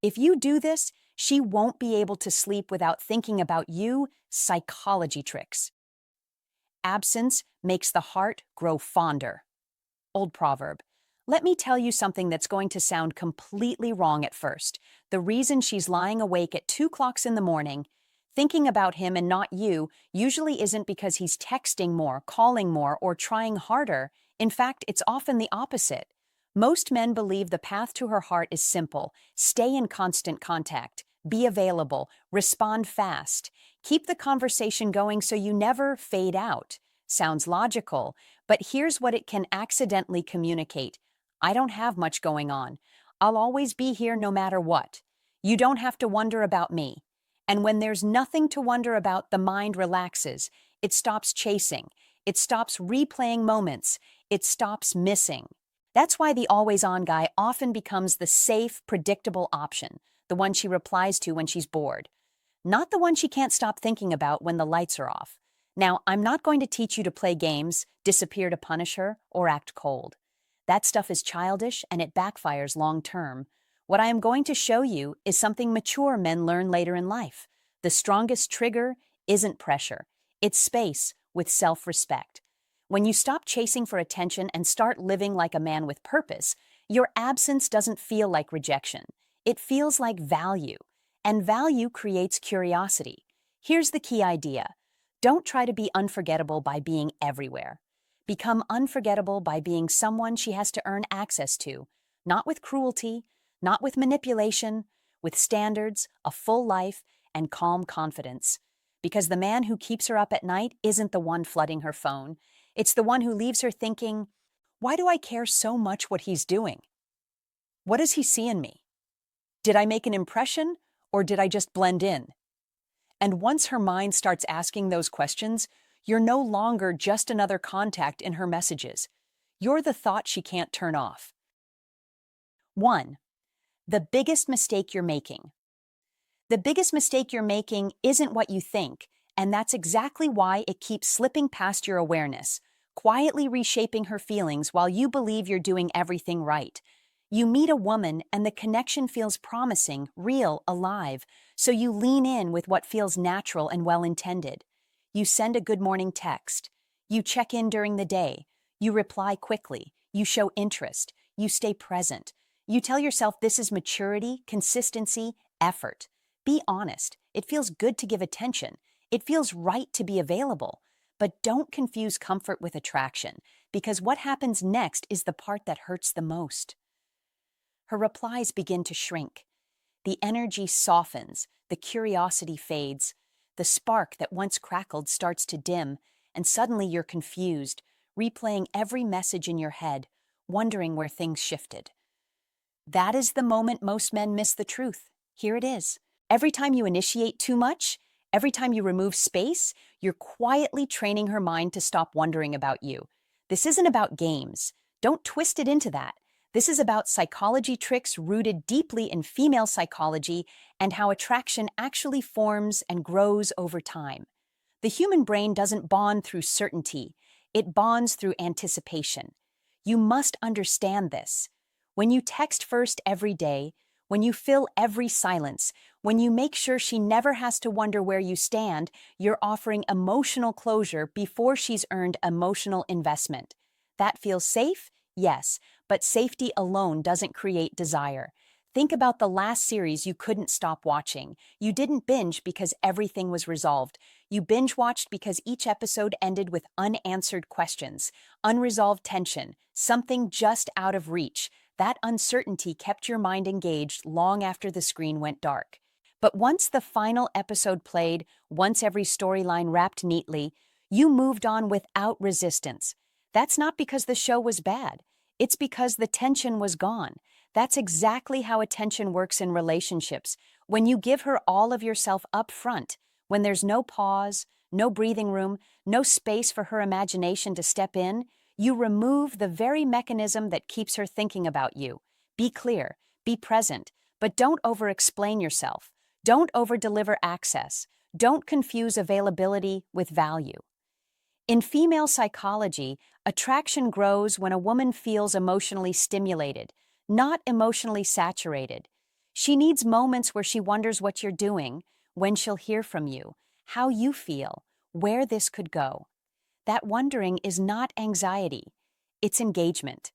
If you do this, she won't be able to sleep without thinking about you. Psychology tricks. Absence makes the heart grow fonder. Old proverb. Let me tell you something that's going to sound completely wrong at first. The reason she's lying awake at 2 o'clock in the morning, thinking about him and not you, usually isn't because he's texting more, calling more, or trying harder. In fact, it's often the opposite. Most men believe the path to her heart is simple. Stay in constant contact. Be available. Respond fast. Keep the conversation going so you never fade out. Sounds logical, but here's what it can accidentally communicate. I don't have much going on. I'll always be here no matter what. You don't have to wonder about me. And when there's nothing to wonder about, the mind relaxes. It stops chasing. It stops replaying moments. It stops missing. That's why the always-on guy often becomes the safe, predictable option, the one she replies to when she's bored, not the one she can't stop thinking about when the lights are off. Now, I'm not going to teach you to play games, disappear to punish her, or act cold. That stuff is childish and it backfires long-term. What I am going to show you is something mature men learn later in life. The strongest trigger isn't pressure. It's space with self-respect. When you stop chasing for attention and start living like a man with purpose, your absence doesn't feel like rejection. It feels like value. And value creates curiosity. Here's the key idea. Don't try to be unforgettable by being everywhere. Become unforgettable by being someone she has to earn access to, not with cruelty, not with manipulation, with standards, a full life, and calm confidence. Because the man who keeps her up at night isn't the one flooding her phone. It's the one who leaves her thinking, why do I care so much what he's doing? What does he see in me? Did I make an impression, or did I just blend in? And once her mind starts asking those questions, you're no longer just another contact in her messages. You're the thought she can't turn off. 1. The biggest mistake you're making. The biggest mistake you're making isn't what you think, and that's exactly why it keeps slipping past your awareness, quietly reshaping her feelings while you believe you're doing everything right. You meet a woman and the connection feels promising, real, alive, so you lean in with what feels natural and well-intended. You send a good morning text. You check in during the day. You reply quickly. You show interest. You stay present. You tell yourself this is maturity, consistency, effort. Be honest. It feels good to give attention. It feels right to be available. But don't confuse comfort with attraction, because what happens next is the part that hurts the most. Her replies begin to shrink. The energy softens, the curiosity fades, the spark that once crackled starts to dim, and suddenly you're confused, replaying every message in your head, wondering where things shifted. That is the moment most men miss the truth. Here it is. Every time you initiate too much, every time you remove space, you're quietly training her mind to stop wondering about you. This isn't about games. Don't twist it into that. This is about psychology tricks rooted deeply in female psychology and how attraction actually forms and grows over time. The human brain doesn't bond through certainty. It bonds through anticipation. You must understand this. When you text first every day, when you fill every silence, when you make sure she never has to wonder where you stand, you're offering emotional closure before she's earned emotional investment. That feels safe? Yes, but safety alone doesn't create desire. Think about the last series you couldn't stop watching. You didn't binge because everything was resolved. You binge-watched because each episode ended with unanswered questions, unresolved tension, something just out of reach. That uncertainty kept your mind engaged long after the screen went dark. But once the final episode played, once every storyline wrapped neatly, you moved on without resistance. That's not because the show was bad. It's because the tension was gone. That's exactly how attention works in relationships. When you give her all of yourself up front, when there's no pause, no breathing room, no space for her imagination to step in, you remove the very mechanism that keeps her thinking about you. Be clear, be present, but don't over-explain yourself. Don't over-deliver access. Don't confuse availability with value. In female psychology, attraction grows when a woman feels emotionally stimulated, not emotionally saturated. She needs moments where she wonders what you're doing, when she'll hear from you, how you feel, where this could go. That wondering is not anxiety, it's engagement.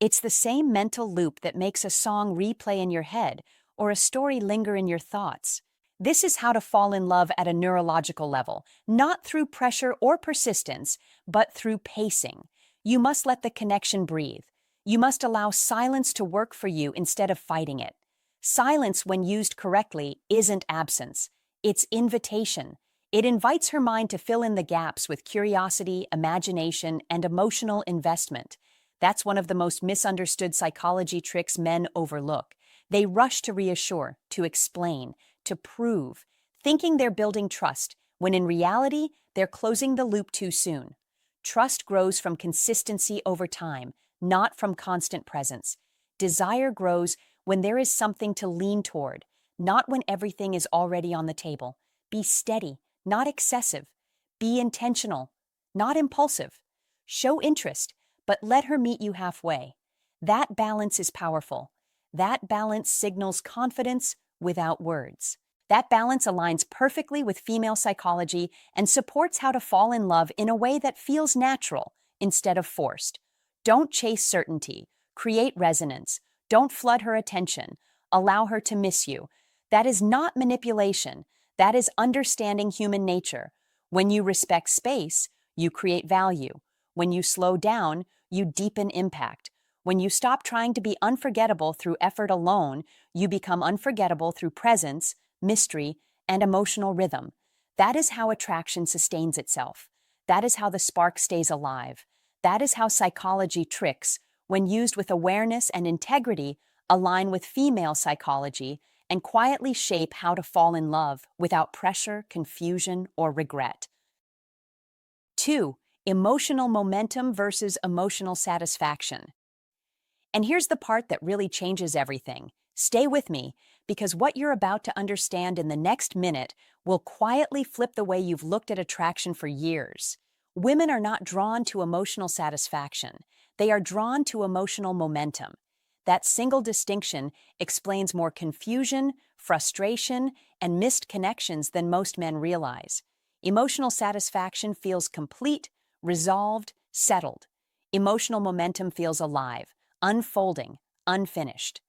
It's the same mental loop that makes a song replay in your head or a story linger in your thoughts. This is how to fall in love at a neurological level, not through pressure or persistence, but through pacing. You must let the connection breathe. You must allow silence to work for you instead of fighting it. Silence, when used correctly, isn't absence. It's invitation. It invites her mind to fill in the gaps with curiosity, imagination, and emotional investment. That's one of the most misunderstood psychology tricks men overlook. They rush to reassure, to explain, to prove, thinking they're building trust, when in reality, they're closing the loop too soon. Trust grows from consistency over time, not from constant presence. Desire grows when there is something to lean toward, not when everything is already on the table. Be steady, not excessive. Be intentional, not impulsive. Show interest, but let her meet you halfway. That balance is powerful. That balance signals confidence without words. That balance aligns perfectly with female psychology and supports how to fall in love in a way that feels natural instead of forced. Don't chase certainty. Create resonance. Don't flood her attention. Allow her to miss you. That is not manipulation. That is understanding human nature. When you respect space, you create value. When you slow down, you deepen impact. When you stop trying to be unforgettable through effort alone, you become unforgettable through presence, mystery, and emotional rhythm. That is how attraction sustains itself. That is how the spark stays alive. That is how psychology tricks, when used with awareness and integrity, align with female psychology and quietly shape how to fall in love without pressure, confusion, or regret. 2. Emotional momentum versus emotional satisfaction. And here's the part that really changes everything. Stay with me, because what you're about to understand in the next minute will quietly flip the way you've looked at attraction for years. Women are not drawn to emotional satisfaction. They are drawn to emotional momentum. That single distinction explains more confusion, frustration, and missed connections than most men realize. Emotional satisfaction feels complete, resolved, settled. Emotional momentum feels alive, unfolding, unfinished.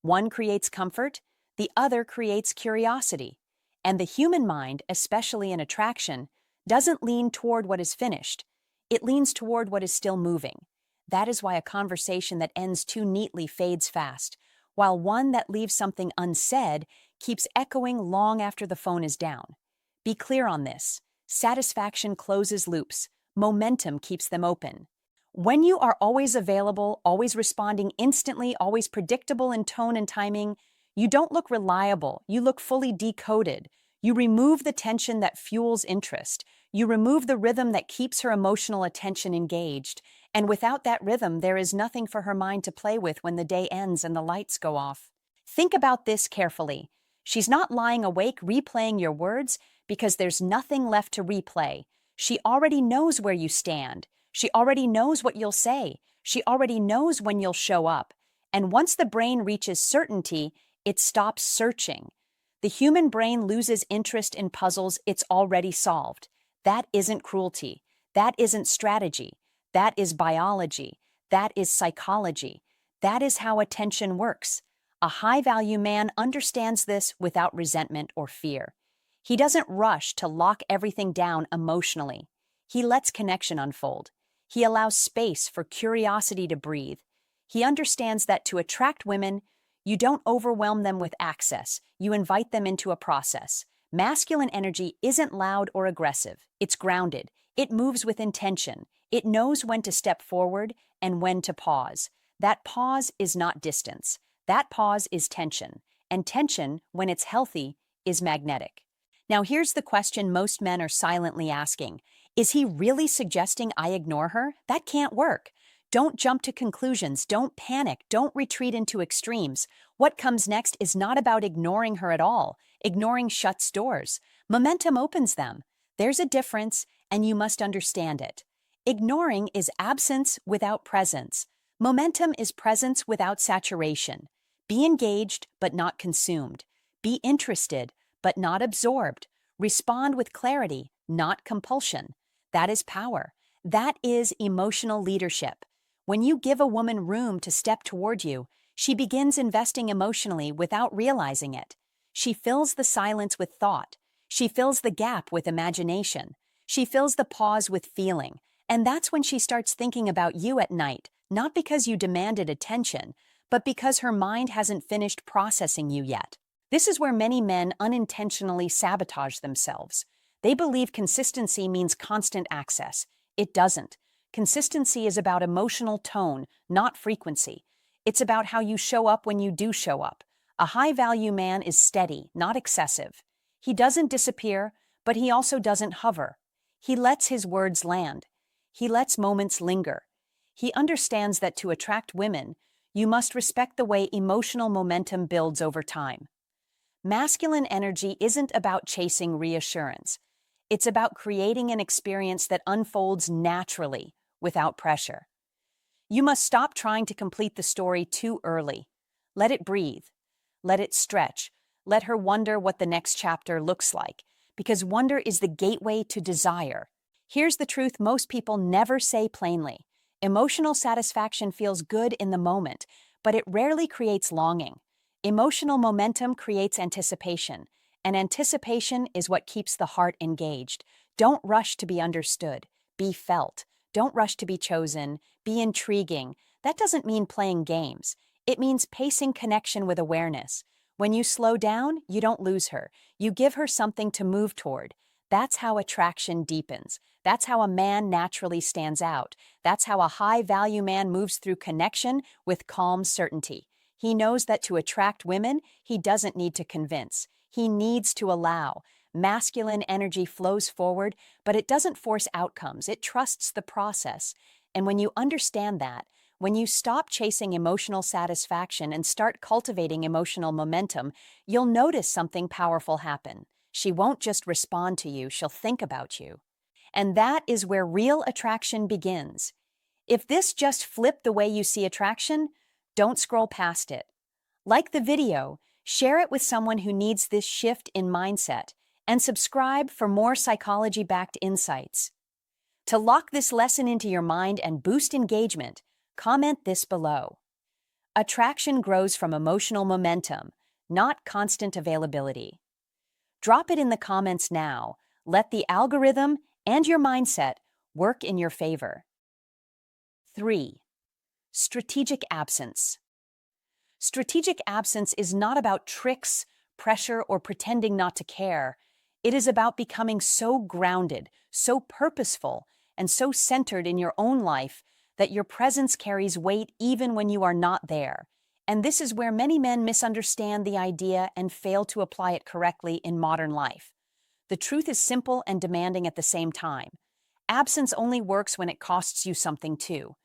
One creates comfort, the other creates curiosity. And the human mind, especially in attraction, doesn't lean toward what is finished. It leans toward what is still moving. That is why a conversation that ends too neatly fades fast, while one that leaves something unsaid keeps echoing long after the phone is down. Be clear on this. Satisfaction closes loops. Momentum keeps them open. When you are always available, always responding instantly, always predictable in tone and timing, you don't look reliable, you look fully decoded. You remove the tension that fuels interest. You remove the rhythm that keeps her emotional attention engaged. And without that rhythm, there is nothing for her mind to play with when the day ends and the lights go off. Think about this carefully. She's not lying awake replaying your words because there's nothing left to replay. She already knows where you stand. She already knows what you'll say. She already knows when you'll show up. And once the brain reaches certainty, it stops searching. The human brain loses interest in puzzles it's already solved. That isn't cruelty. That isn't strategy. That is biology. That is psychology. That is how attention works. A high-value man understands this without resentment or fear. He doesn't rush to lock everything down emotionally. He lets connection unfold. He allows space for curiosity to breathe. He understands that to attract women, you don't overwhelm them with access. You invite them into a process. Masculine energy isn't loud or aggressive. It's grounded. It moves with intention. It knows when to step forward and when to pause. That pause is not distance. That pause is tension. And tension, when it's healthy, is magnetic. Now here's the question most men are silently asking. Is he really suggesting I ignore her? That can't work. Don't jump to conclusions. Don't panic. Don't retreat into extremes. What comes next is not about ignoring her at all. Ignoring shuts doors. Momentum opens them. There's a difference, and you must understand it. Ignoring is absence without presence. Momentum is presence without saturation. Be engaged, but not consumed. Be interested, but not absorbed. Respond with clarity, not compulsion. That is power. That is emotional leadership. When you give a woman room to step toward you, she begins investing emotionally without realizing it. She fills the silence with thought. She fills the gap with imagination. She fills the pause with feeling. And that's when she starts thinking about you at night, not because you demanded attention, but because her mind hasn't finished processing you yet. This is where many men unintentionally sabotage themselves. They believe consistency means constant access. It doesn't. Consistency is about emotional tone, not frequency. It's about how you show up when you do show up. A high-value man is steady, not excessive. He doesn't disappear, but he also doesn't hover. He lets his words land. He lets moments linger. He understands that to attract women, you must respect the way emotional momentum builds over time. Masculine energy isn't about chasing reassurance. It's about creating an experience that unfolds naturally, without pressure. You must stop trying to complete the story too early. Let it breathe. Let it stretch. Let her wonder what the next chapter looks like, because wonder is the gateway to desire. Here's the truth most people never say plainly. Emotional satisfaction feels good in the moment, but it rarely creates longing. Emotional momentum creates anticipation, and anticipation is what keeps the heart engaged. Don't rush to be understood. Be felt. Don't rush to be chosen. Be intriguing. That doesn't mean playing games. It means pacing connection with awareness. When you slow down, you don't lose her. You give her something to move toward. That's how attraction deepens. That's how a man naturally stands out. That's how a high-value man moves through connection with calm certainty. He knows that to attract women, he doesn't need to convince. He needs to allow. Masculine energy flows forward, but it doesn't force outcomes. It trusts the process. And when you understand that, when you stop chasing emotional satisfaction and start cultivating emotional momentum, you'll notice something powerful happen. She won't just respond to you, she'll think about you. And that is where real attraction begins. If this just flipped the way you see attraction, don't scroll past it. Like the video, share it with someone who needs this shift in mindset, and subscribe for more psychology-backed insights. To lock this lesson into your mind and boost engagement, comment this below. Attraction grows from emotional momentum, not constant availability. Drop it in the comments now. Let the algorithm and your mindset work in your favor. 3. Strategic absence. Strategic absence is not about tricks, pressure, or pretending not to care. It is about becoming so grounded, so purposeful, and so centered in your own life that your presence carries weight even when you are not there. And this is where many men misunderstand the idea and fail to apply it correctly in modern life. The truth is simple and demanding at the same time. Absence only works when it costs you something too.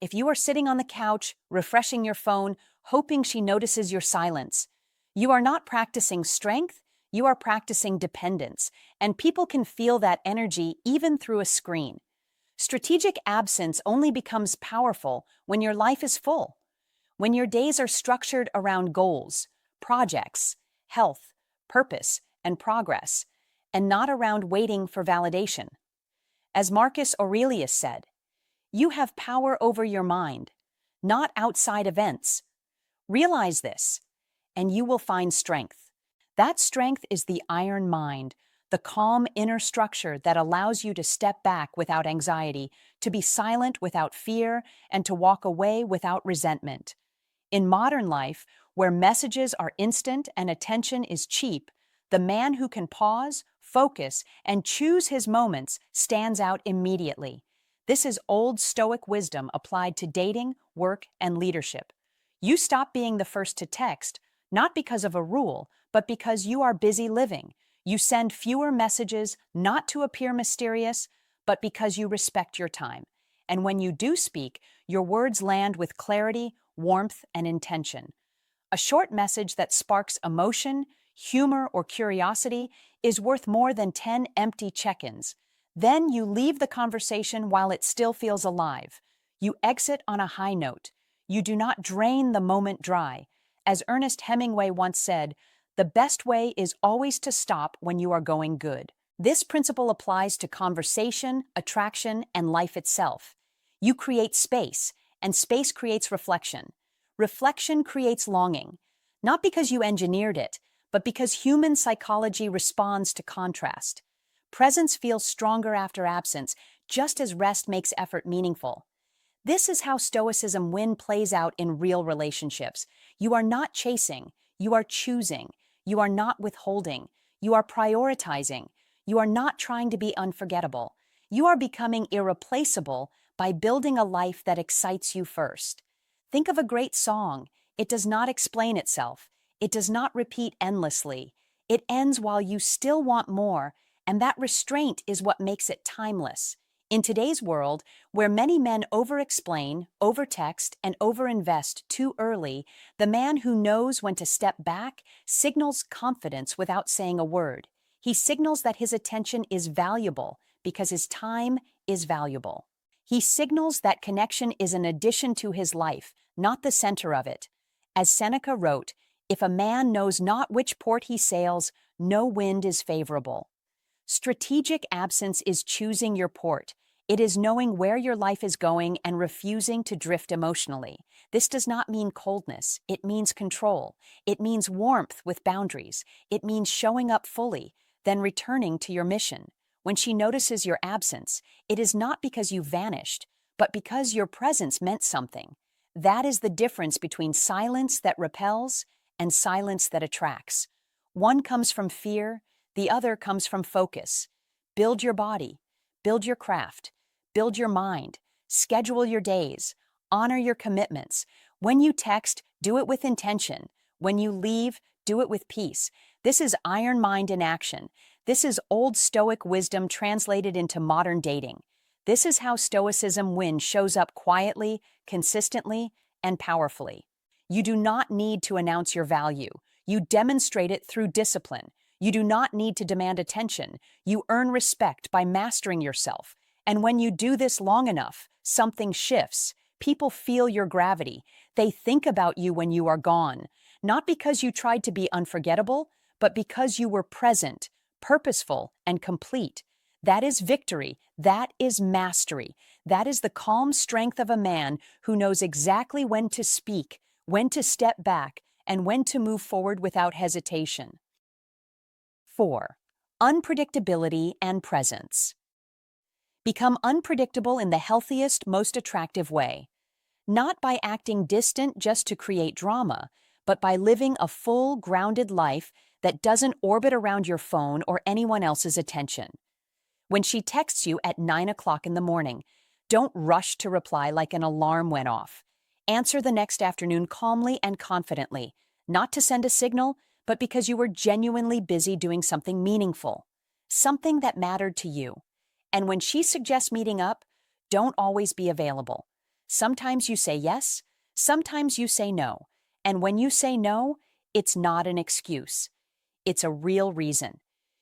If you are sitting on the couch, refreshing your phone, hoping she notices your silence, you are not practicing strength, you are practicing dependence, and people can feel that energy even through a screen. Strategic absence only becomes powerful when your life is full, when your days are structured around goals, projects, health, purpose, and progress, and not around waiting for validation. As Marcus Aurelius said, you have power over your mind, not outside events. Realize this, and you will find strength. That strength is the iron mind, the calm inner structure that allows you to step back without anxiety, to be silent without fear, and to walk away without resentment. In modern life, where messages are instant and attention is cheap, the man who can pause, focus, and choose his moments stands out immediately. This is old Stoic wisdom applied to dating, work, and leadership. You stop being the first to text, not because of a rule, but because you are busy living. You send fewer messages, not to appear mysterious, but because you respect your time. And when you do speak, your words land with clarity, warmth, and intention. A short message that sparks emotion, humor, or curiosity is worth more than 10 empty check-ins. Then you leave the conversation while it still feels alive. You exit on a high note. You do not drain the moment dry. As Ernest Hemingway once said, the best way is always to stop when you are going good. This principle applies to conversation, attraction, and life itself. You create space, and space creates reflection. Reflection creates longing, not because you engineered it, but because human psychology responds to contrast. Presence feels stronger after absence, just as rest makes effort meaningful. This is how Stoicism win plays out in real relationships. You are not chasing, you are choosing. You are not withholding, you are prioritizing. You are not trying to be unforgettable. You are becoming irreplaceable by building a life that excites you first. Think of a great song. It does not explain itself. It does not repeat endlessly. It ends while you still want more, and that restraint is what makes it timeless. In today's world, where many men over-explain, over-text, and over-invest too early, the man who knows when to step back signals confidence without saying a word. He signals that his attention is valuable because his time is valuable. He signals that connection is an addition to his life, not the center of it. As Seneca wrote, "If a man knows not which port he sails, no wind is favorable." Strategic absence is choosing your port. It is knowing where your life is going and refusing to drift emotionally. This does not mean coldness. It means control. It means warmth with boundaries. It means showing up fully, then returning to your mission. When she notices your absence, it is not because you vanished, but because your presence meant something. That is the difference between silence that repels and silence that attracts. One comes from fear, the other comes from focus. Build your body, build your craft, build your mind, schedule your days, honor your commitments. When you text, do it with intention. When you leave, do it with peace. This is iron mind in action. This is old Stoic wisdom translated into modern dating. This is how Stoicism win shows up quietly, consistently, and powerfully. You do not need to announce your value. You demonstrate it through discipline. You do not need to demand attention. You earn respect by mastering yourself. And when you do this long enough, something shifts. People feel your gravity. They think about you when you are gone. Not because you tried to be unforgettable, but because you were present, purposeful, and complete. That is victory. That is mastery. That is the calm strength of a man who knows exactly when to speak, when to step back, and when to move forward without hesitation. 4. Unpredictability and presence. Become unpredictable in the healthiest, most attractive way. Not by acting distant just to create drama, but by living a full, grounded life that doesn't orbit around your phone or anyone else's attention. When she texts you at 9 o'clock in the morning, don't rush to reply like an alarm went off. Answer the next afternoon calmly and confidently, not to send a signal, but because you were genuinely busy doing something meaningful, something that mattered to you. And when she suggests meeting up, don't always be available. Sometimes you say yes, sometimes you say no. And when you say no, it's not an excuse. It's a real reason.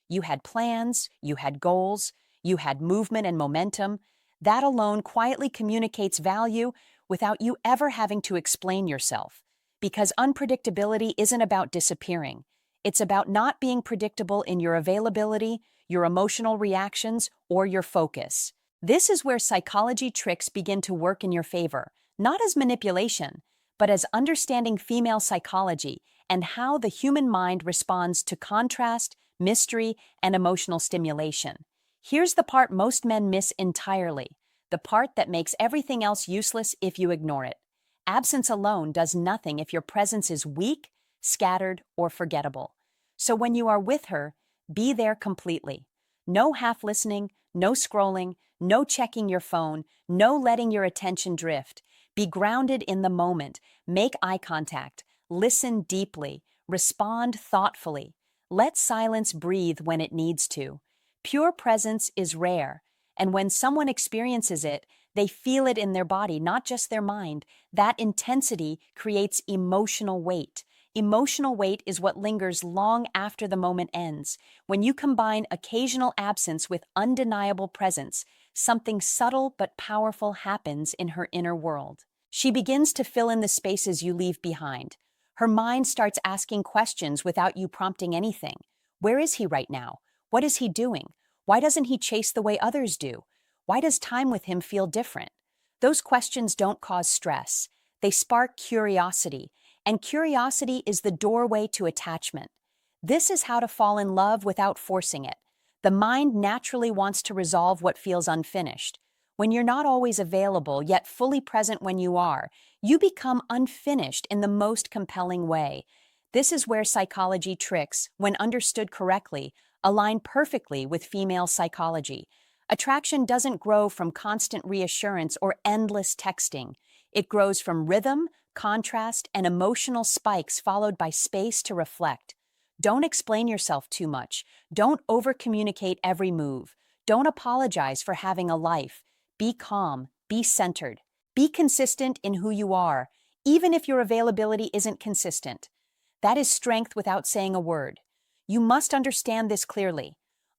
You had plans, you had goals, you had movement and momentum. That alone quietly communicates value without you ever having to explain yourself. Because unpredictability isn't about disappearing. It's about not being predictable in your availability, your emotional reactions, or your focus. This is where psychology tricks begin to work in your favor, not as manipulation, but as understanding female psychology and how the human mind responds to contrast, mystery, and emotional stimulation. Here's the part most men miss entirely, the part that makes everything else useless if you ignore it. Absence alone does nothing if your presence is weak, scattered, or forgettable. So when you are with her, be there completely. No half listening, no scrolling, no checking your phone, no letting your attention drift. Be grounded in the moment, make eye contact, listen deeply, respond thoughtfully. Let silence breathe when it needs to. Pure presence is rare, and when someone experiences it, they feel it in their body, not just their mind. That intensity creates emotional weight. Emotional weight is what lingers long after the moment ends. When you combine occasional absence with undeniable presence, something subtle but powerful happens in her inner world. She begins to fill in the spaces you leave behind. Her mind starts asking questions without you prompting anything. Where is he right now? What is he doing? Why doesn't he chase the way others do? Why does time with him feel different? Those questions don't cause stress. They spark curiosity, and curiosity is the doorway to attachment. This is how to fall in love without forcing it. The mind naturally wants to resolve what feels unfinished. When you're not always available, yet fully present when you are, you become unfinished in the most compelling way. This is where psychology tricks, when understood correctly, align perfectly with female psychology. Attraction doesn't grow from constant reassurance or endless texting. It grows from rhythm, contrast, and emotional spikes followed by space to reflect. Don't explain yourself too much. Don't over-communicate every move. Don't apologize for having a life. Be calm. Be centered. Be consistent in who you are, even if your availability isn't consistent. That is strength without saying a word. You must understand this clearly.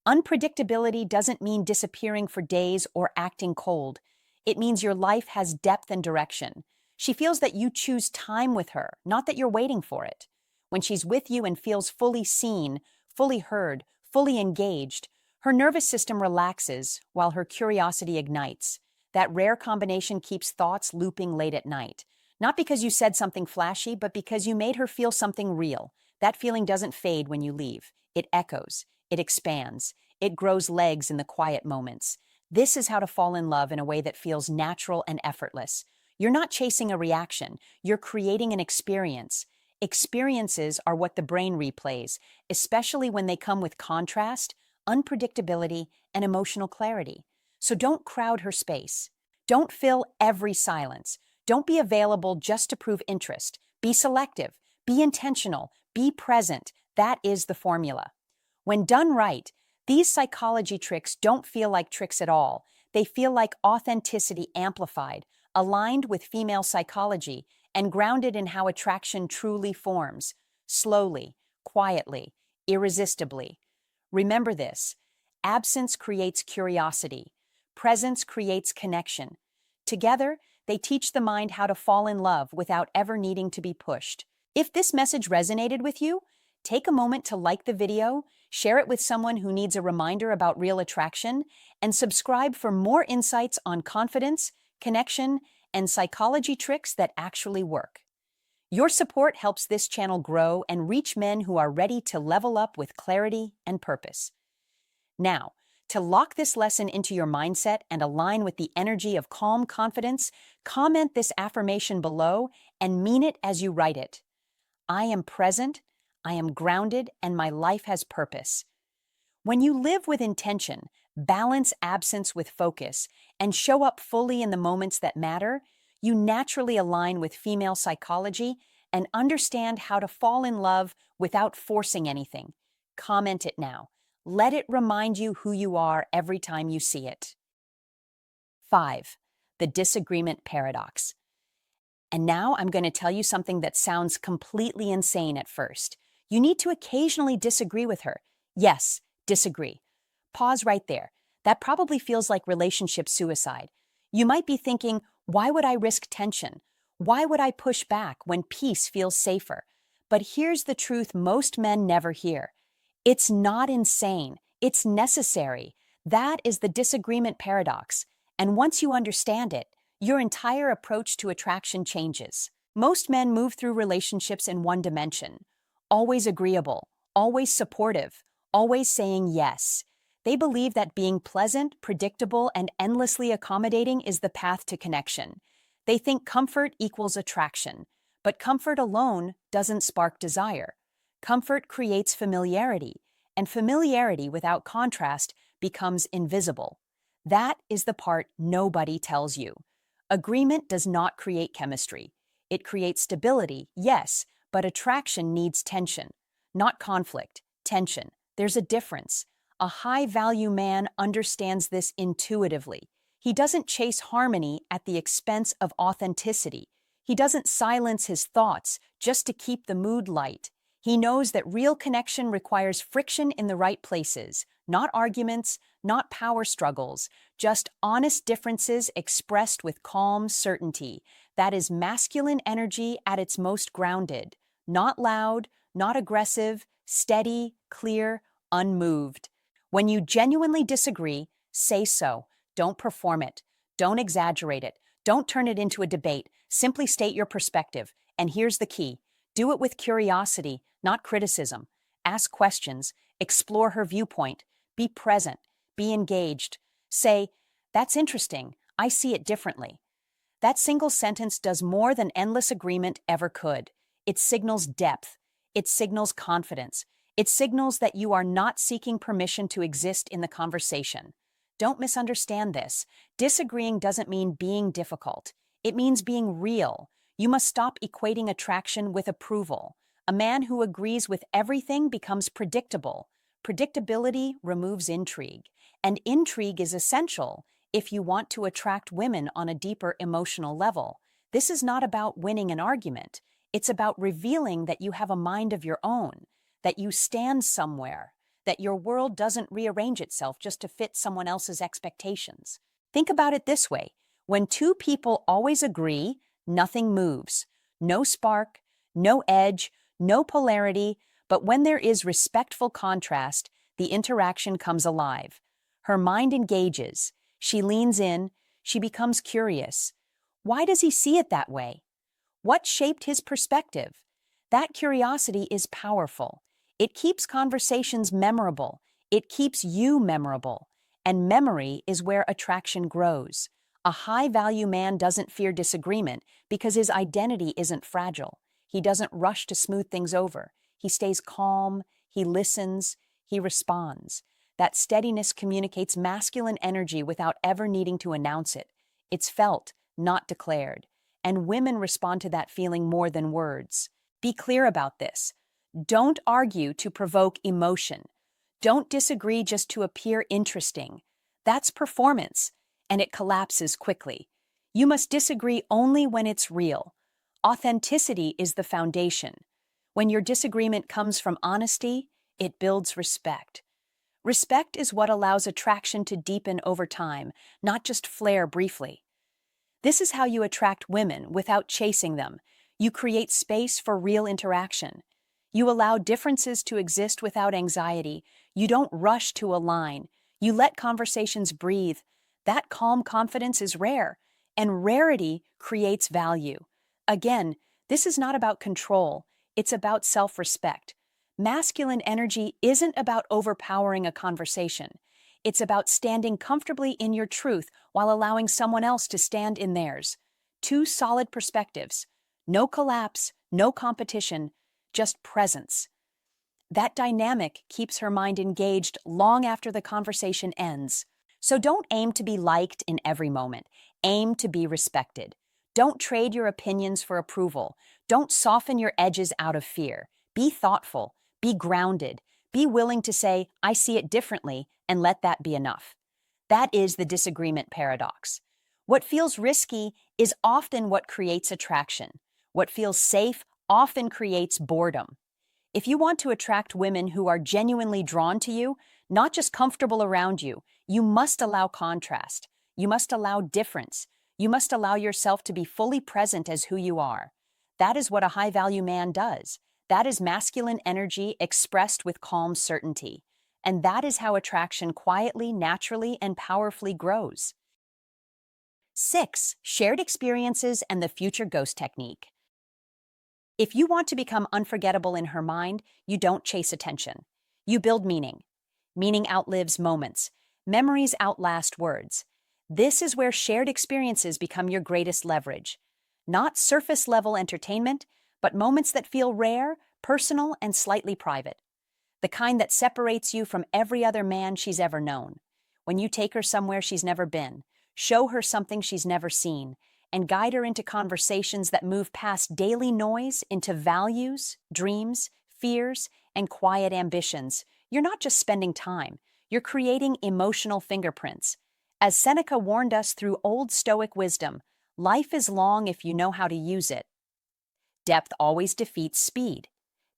Unpredictability doesn't mean disappearing for days or acting cold. It means your life has depth and direction. She feels that you choose time with her, not that you're waiting for it. When she's with you and feels fully seen, fully heard, fully engaged, her nervous system relaxes while her curiosity ignites. That rare combination keeps thoughts looping late at night. Not because you said something flashy, but because you made her feel something real. That feeling doesn't fade when you leave. It echoes. It expands. It grows legs in the quiet moments. This is how to fall in love in a way that feels natural and effortless. You're not chasing a reaction. You're creating an experience. Experiences are what the brain replays, especially when they come with contrast, unpredictability, and emotional clarity. So don't crowd her space. Don't fill every silence. Don't be available just to prove interest. Be selective. Be intentional. Be present. That is the formula. When done right, these psychology tricks don't feel like tricks at all. They feel like authenticity amplified, aligned with female psychology, and grounded in how attraction truly forms, slowly, quietly, irresistibly. Remember this: absence creates curiosity, presence creates connection. Together, they teach the mind how to fall in love without ever needing to be pushed. If this message resonated with you, take a moment to like the video, share it with someone who needs a reminder about real attraction, and subscribe for more insights on confidence, connection, and psychology tricks that actually work. Your support helps this channel grow and reach men who are ready to level up with clarity and purpose. Now, to lock this lesson into your mindset and align with the energy of calm confidence, comment this affirmation below and mean it as you write it. I am present, I am grounded, and my life has purpose. When you live with intention, balance absence with focus, and show up fully in the moments that matter, you naturally align with female psychology and understand how to fall in love without forcing anything. Comment it now. Let it remind you who you are every time you see it. 5. The disagreement paradox. And now I'm going to tell you something that sounds completely insane at first. You need to occasionally disagree with her. Yes, disagree. Pause right there. That probably feels like relationship suicide. You might be thinking, why would I risk tension? Why would I push back when peace feels safer? But here's the truth most men never hear. It's not insane. It's necessary. That is the disagreement paradox. And once you understand it, your entire approach to attraction changes. Most men move through relationships in one dimension. Always agreeable, always supportive, always saying yes. They believe that being pleasant, predictable, and endlessly accommodating is the path to connection. They think comfort equals attraction, but comfort alone doesn't spark desire. Comfort creates familiarity, and familiarity without contrast becomes invisible. That is the part nobody tells you. Agreement does not create chemistry. It creates stability, yes, but attraction needs tension. Not conflict, tension. There's a difference. A high-value man understands this intuitively. He doesn't chase harmony at the expense of authenticity. He doesn't silence his thoughts just to keep the mood light. He knows that real connection requires friction in the right places, not arguments, not power struggles, just honest differences expressed with calm certainty. That is masculine energy at its most grounded. Not loud, not aggressive, steady, clear, unmoved. When you genuinely disagree, say so. Don't perform it. Don't exaggerate it. Don't turn it into a debate. Simply state your perspective. And here's the key. Do it with curiosity, not criticism. Ask questions. Explore her viewpoint. Be present. Be engaged. Say, "That's interesting. I see it differently." That single sentence does more than endless agreement ever could. It signals depth. It signals confidence. It signals that you are not seeking permission to exist in the conversation. Don't misunderstand this. Disagreeing doesn't mean being difficult. It means being real. You must stop equating attraction with approval. A man who agrees with everything becomes predictable. Predictability removes intrigue, and intrigue is essential if you want to attract women on a deeper emotional level. This is not about winning an argument. It's about revealing that you have a mind of your own, that you stand somewhere, that your world doesn't rearrange itself just to fit someone else's expectations. Think about it this way. When two people always agree, nothing moves. No spark, no edge, no polarity, but when there is respectful contrast, the interaction comes alive. Her mind engages. She leans in. She becomes curious. Why does he see it that way? What shaped his perspective? That curiosity is powerful. It keeps conversations memorable. It keeps you memorable. And memory is where attraction grows. A high-value man doesn't fear disagreement because his identity isn't fragile. He doesn't rush to smooth things over. He stays calm, he listens, he responds. That steadiness communicates masculine energy without ever needing to announce it. It's felt, not declared. And women respond to that feeling more than words. Be clear about this. Don't argue to provoke emotion. Don't disagree just to appear interesting. That's performance, and it collapses quickly. You must disagree only when it's real. Authenticity is the foundation. When your disagreement comes from honesty, it builds respect. Respect is what allows attraction to deepen over time, not just flare briefly. This is how you attract women without chasing them. You create space for real interaction. You allow differences to exist without anxiety. You don't rush to align. You let conversations breathe. That calm confidence is rare, and rarity creates value. Again, this is not about control. It's about self-respect. Masculine energy isn't about overpowering a conversation. It's about standing comfortably in your truth while allowing someone else to stand in theirs. Two solid perspectives. No collapse, no competition, just presence. That dynamic keeps her mind engaged long after the conversation ends. So don't aim to be liked in every moment. Aim to be respected. Don't trade your opinions for approval. Don't soften your edges out of fear. Be thoughtful. Be grounded. Be willing to say, "I see it differently," and let that be enough. That is the disagreement paradox. What feels risky is often what creates attraction. What feels safe often creates boredom. If you want to attract women who are genuinely drawn to you, not just comfortable around you, you must allow contrast. You must allow difference. You must allow yourself to be fully present as who you are. That is what a high-value man does. That is masculine energy expressed with calm certainty. And that is how attraction quietly, naturally, and powerfully grows. 6. Shared experiences and the future ghost technique. If you want to become unforgettable in her mind, you don't chase attention. You build meaning. Meaning outlives moments. Memories outlast words. This is where shared experiences become your greatest leverage. Not surface-level entertainment, but moments that feel rare, personal, and slightly private. The kind that separates you from every other man she's ever known. When you take her somewhere she's never been, show her something she's never seen, and guide her into conversations that move past daily noise into values, dreams, fears, and quiet ambitions. You're not just spending time, you're creating emotional fingerprints. As Seneca warned us through Old Stoic wisdom, life is long if you know how to use it. Depth always defeats speed.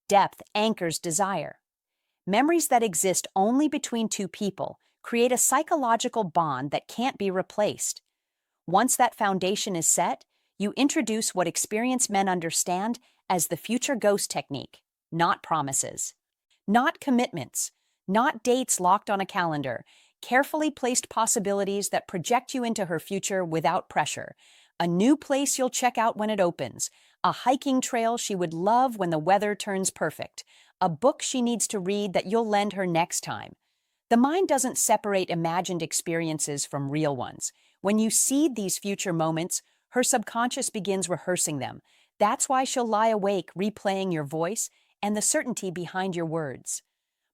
Depth anchors desire. Memories that exist only between two people create a psychological bond that can't be replaced. Once that foundation is set, you introduce what experienced men understand as the future ghost technique, not promises, not commitments, not dates locked on a calendar, carefully placed possibilities that project you into her future without pressure. A new place you'll check out when it opens, a hiking trail she would love when the weather turns perfect, a book she needs to read that you'll lend her next time. The mind doesn't separate imagined experiences from real ones. When you seed these future moments, her subconscious begins rehearsing them. That's why she'll lie awake replaying your voice and the certainty behind your words.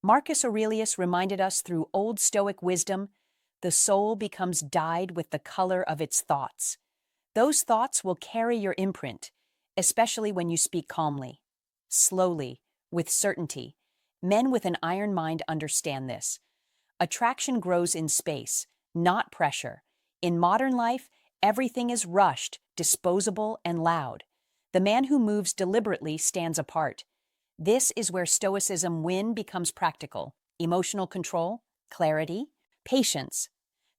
Marcus Aurelius reminded us through Old Stoic wisdom, the soul becomes dyed with the color of its thoughts. Those thoughts will carry your imprint, especially when you speak calmly, slowly, with certainty. Men with an iron mind understand this. Attraction grows in space, not pressure. In modern life, everything is rushed, disposable, and loud. The man who moves deliberately stands apart. This is where Stoicism becomes practical. Emotional control, clarity, patience.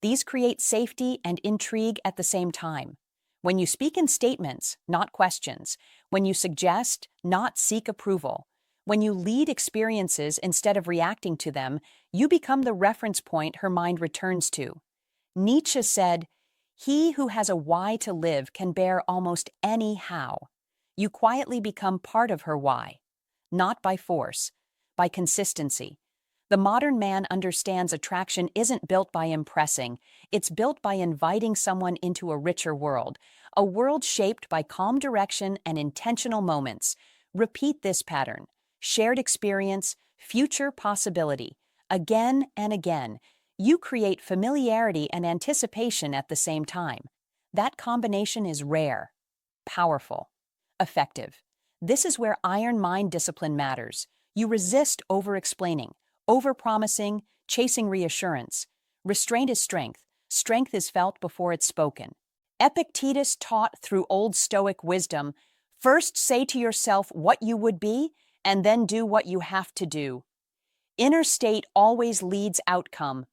These create safety and intrigue at the same time. When you speak in statements, not questions. When you suggest, not seek approval. When you lead experiences instead of reacting to them, you become the reference point her mind returns to. Nietzsche said, "He who has a why to live can bear almost any how." You quietly become part of her why, not by force, by consistency. The modern man understands attraction isn't built by impressing, it's built by inviting someone into a richer world, a world shaped by calm direction and intentional moments. Repeat this pattern. Shared experience, future possibility. Again and again, you create familiarity and anticipation at the same time. That combination is rare, powerful, effective. This is where iron mind discipline matters. You resist over-explaining, over-promising, chasing reassurance. Restraint is strength. Strength is felt before it's spoken. Epictetus taught through Old Stoic wisdom, first say to yourself what you would be, and then do what you have to do. Inner state always leads outcome.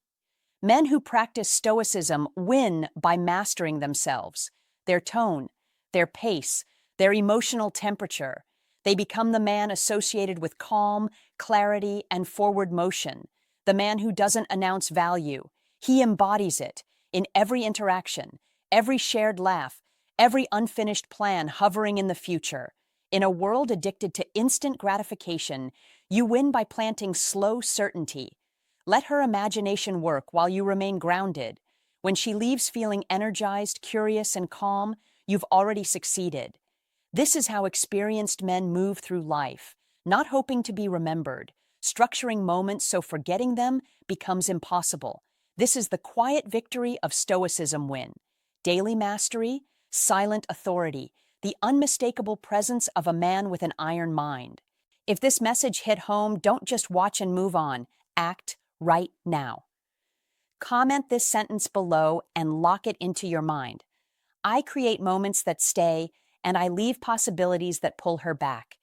Men who practice Stoicism win by mastering themselves, their tone, their pace, their emotional temperature. They become the man associated with calm, clarity, and forward motion, the man who doesn't announce value. He embodies it in every interaction, every shared laugh, every unfinished plan hovering in the future. In a world addicted to instant gratification, you win by planting slow certainty. Let her imagination work while you remain grounded. When she leaves feeling energized, curious, and calm, you've already succeeded. This is how experienced men move through life, not hoping to be remembered, structuring moments so forgetting them becomes impossible. This is the quiet victory of Stoicism win. Daily mastery, silent authority, the unmistakable presence of a man with an iron mind. If this message hit home, don't just watch and move on. Act right now. Comment this sentence below and lock it into your mind. I create moments that stay, and I leave possibilities that pull her back.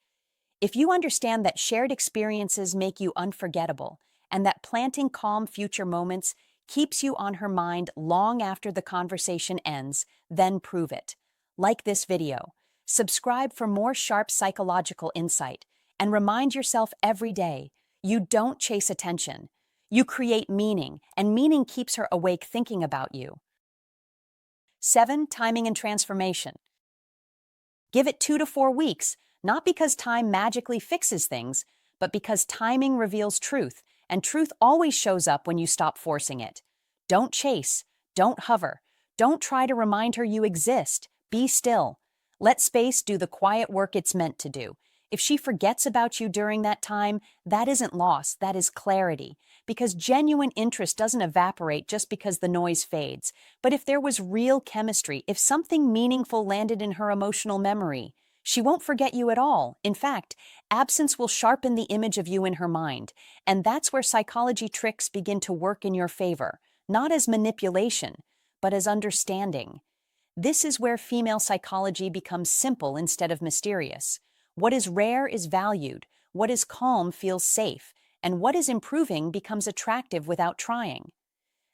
If you understand that shared experiences make you unforgettable, and that planting calm future moments keeps you on her mind long after the conversation ends, then prove it. Like this video, subscribe for more sharp psychological insight, and remind yourself every day, you don't chase attention. You create meaning, and meaning keeps her awake thinking about you. 7. Timing and transformation. Give it 2 to 4 weeks, not because time magically fixes things, but because timing reveals truth, and truth always shows up when you stop forcing it. Don't chase, don't hover, don't try to remind her you exist. Be still. Let space do the quiet work it's meant to do. If she forgets about you during that time, that isn't loss, that is clarity. Because genuine interest doesn't evaporate just because the noise fades. But if there was real chemistry, if something meaningful landed in her emotional memory, she won't forget you at all. In fact, absence will sharpen the image of you in her mind. And that's where psychology tricks begin to work in your favor, not as manipulation, but as understanding. This is where female psychology becomes simple instead of mysterious. What is rare is valued, what is calm feels safe, and what is improving becomes attractive without trying.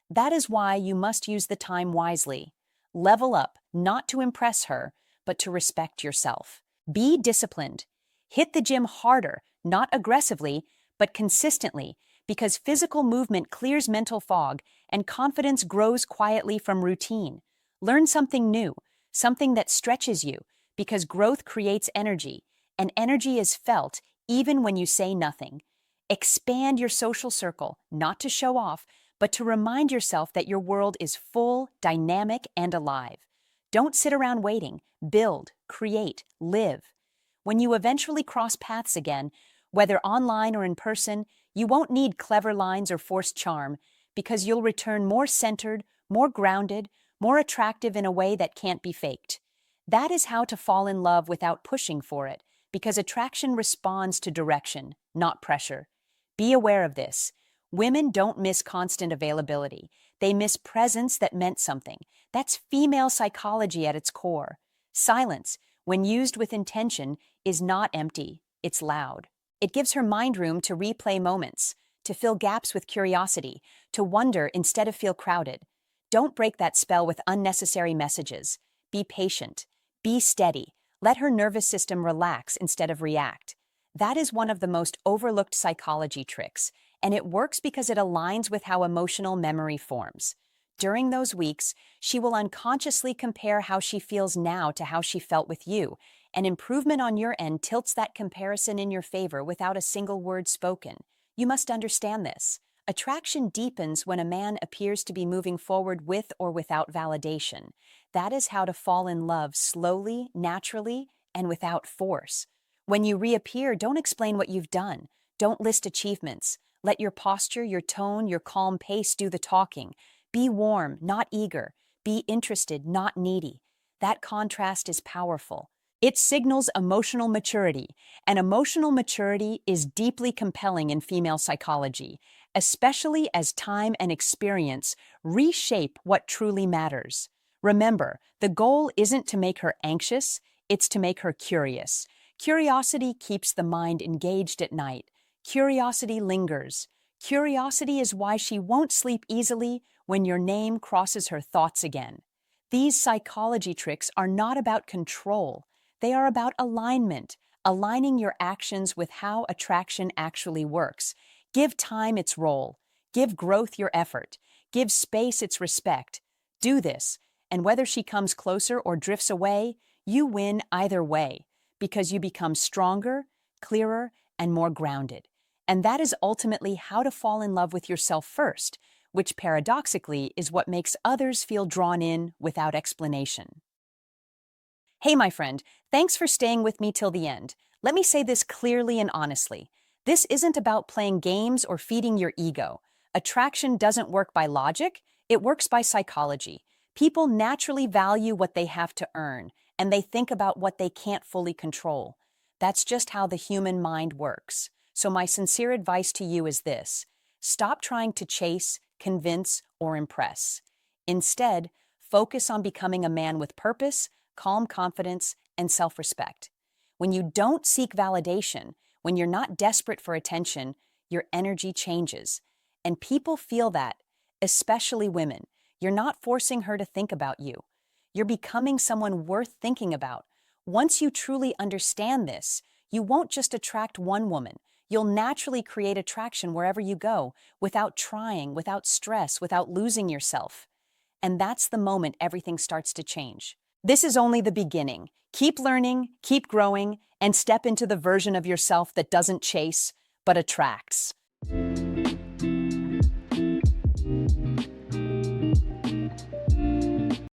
That is why you must use the time wisely. Level up, not to impress her, but to respect yourself. Be disciplined. Hit the gym harder, not aggressively, but consistently, because physical movement clears mental fog and confidence grows quietly from routine. Learn something new, something that stretches you, because growth creates energy, and energy is felt even when you say nothing. Expand your social circle, not to show off, but to remind yourself that your world is full, dynamic, and alive. Don't sit around waiting. Build, create, live. When you eventually cross paths again, whether online or in person, you won't need clever lines or forced charm, because you'll return more centered, more grounded, more attractive in a way that can't be faked. That is how to fall in love without pushing for it, because attraction responds to direction, not pressure. Be aware of this. Women don't miss constant availability. They miss presence that meant something. That's female psychology at its core. Silence, when used with intention, is not empty, it's loud. It gives her mind room to replay moments, to fill gaps with curiosity, to wonder instead of feel crowded. Don't break that spell with unnecessary messages. Be patient. Be steady. Let her nervous system relax instead of react. That is one of the most overlooked psychology tricks, and it works because it aligns with how emotional memory forms. During those weeks, she will unconsciously compare how she feels now to how she felt with you, and improvement on your end tilts that comparison in your favor without a single word spoken. You must understand this. Attraction deepens when a man appears to be moving forward with or without validation. That is how to fall in love slowly, naturally, and without force. When you reappear, don't explain what you've done. Don't list achievements. Let your posture, your tone, your calm pace do the talking. Be warm, not eager. Be interested, not needy. That contrast is powerful. It signals emotional maturity, and emotional maturity is deeply compelling in female psychology, especially as time and experience reshape what truly matters. Remember, the goal isn't to make her anxious, it's to make her curious. Curiosity keeps the mind engaged at night. Curiosity lingers. Curiosity is why she won't sleep easily when your name crosses her thoughts again. These psychology tricks are not about control. They are about alignment, aligning your actions with how attraction actually works. Give time its role. Give growth your effort. Give space its respect. Do this, and whether she comes closer or drifts away, you win either way, because you become stronger, clearer, and more grounded. And that is ultimately how to fall in love with yourself first, which paradoxically is what makes others feel drawn in without explanation. Hey, my friend, thanks for staying with me till the end. Let me say this clearly and honestly. This isn't about playing games or feeding your ego. Attraction doesn't work by logic, it works by psychology. People naturally value what they have to earn, and they think about what they can't fully control. That's just how the human mind works. So my sincere advice to you is this: stop trying to chase, convince, or impress. Instead, focus on becoming a man with purpose, calm confidence, and self-respect. When you don't seek validation, when you're not desperate for attention, your energy changes. And people feel that, especially women. You're not forcing her to think about you. You're becoming someone worth thinking about. Once you truly understand this, you won't just attract one woman. You'll naturally create attraction wherever you go, without trying, without stress, without losing yourself. And that's the moment everything starts to change. This is only the beginning. Keep learning, keep growing, and step into the version of yourself that doesn't chase, but attracts.